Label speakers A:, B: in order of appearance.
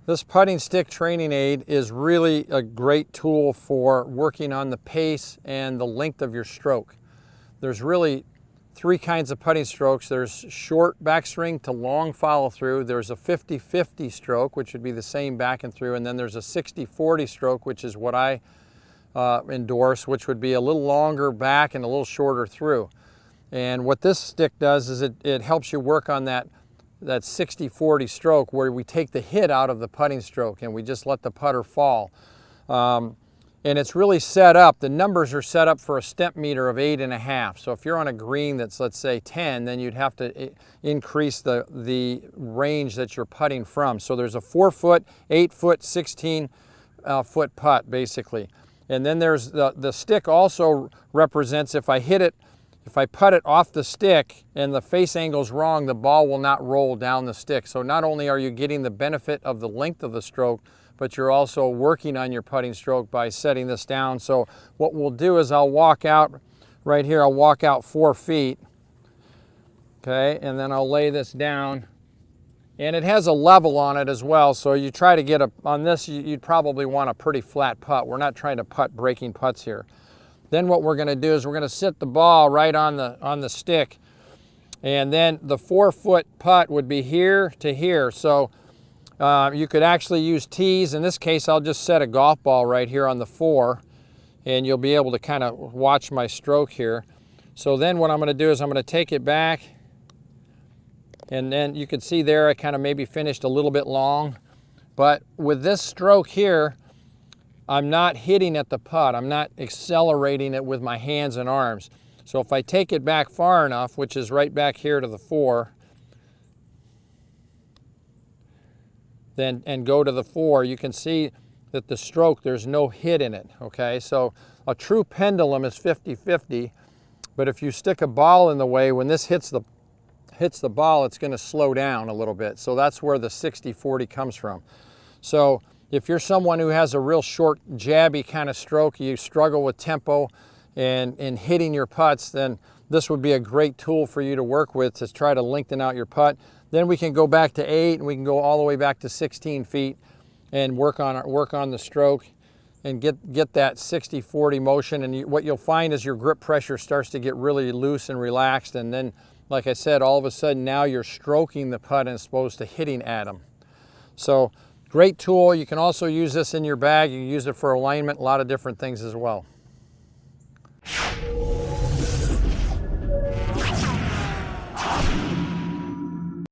A: This putting stick training aid is really a great tool for working on the pace and the length of your stroke. There's really three kinds of putting strokes. There's short backswing to long follow through. There's a 50-50 stroke, which would be the same back and through. And then there's a 60-40 stroke, which is what I endorse, which would be a little longer back and a little shorter through. And what this stick does is it helps you work on that 60-40 stroke where we take the hit out of the putting stroke and we just let the putter fall. And it's really set up, the numbers are set up for a step meter of 8.5. So if you're on a green that's, let's say 10, then you'd have to increase the range that you're putting from. So there's a 4-foot, 8-foot, 16-foot putt basically. And then there's the stick also represents if I hit it, if I putt it off the stick and the face angle's wrong, the ball will not roll down the stick. So not only are you getting the benefit of the length of the stroke, but you're also working on your putting stroke by setting this down. So what we'll do is I'll walk out right here, I'll walk out 4 feet, okay, and then I'll lay this down. And it has a level on it as well, so you try to get on this, you'd probably want a pretty flat putt. We're not trying to putt breaking putts here. Then what we're gonna do is we're gonna sit the ball right on the stick, and then the 4-foot putt would be here to here. So you could actually use tees. In this case, I'll just set a golf ball right here on the 4, and you'll be able to kind of watch my stroke here. So then what I'm going to do is I'm going to take it back, and then you can see there I kind of maybe finished a little bit long. But with this stroke here, I'm not hitting at the putt. I'm not accelerating it with my hands and arms. So if I take it back far enough, which is right back here to the 4, then and go to the 4, you can see that the stroke, there's no hit in it, okay? So a true pendulum is 50-50, but if you stick a ball in the way, when this hits the ball, it's gonna slow down a little bit. So that's where the 60-40 comes from. So if you're someone who has a real short, jabby kind of stroke, you struggle with tempo and hitting your putts, then this would be a great tool for you to work with to try to lengthen out your putt. Then we can go back to 8, and we can go all the way back to 16 feet and work on the stroke and get that 60-40 motion. And what you'll find is your grip pressure starts to get really loose and relaxed. And then, like I said, all of a sudden now you're stroking the putt as opposed to hitting at them. So great tool. You can also use this in your bag. You can use it for alignment, a lot of different things as well.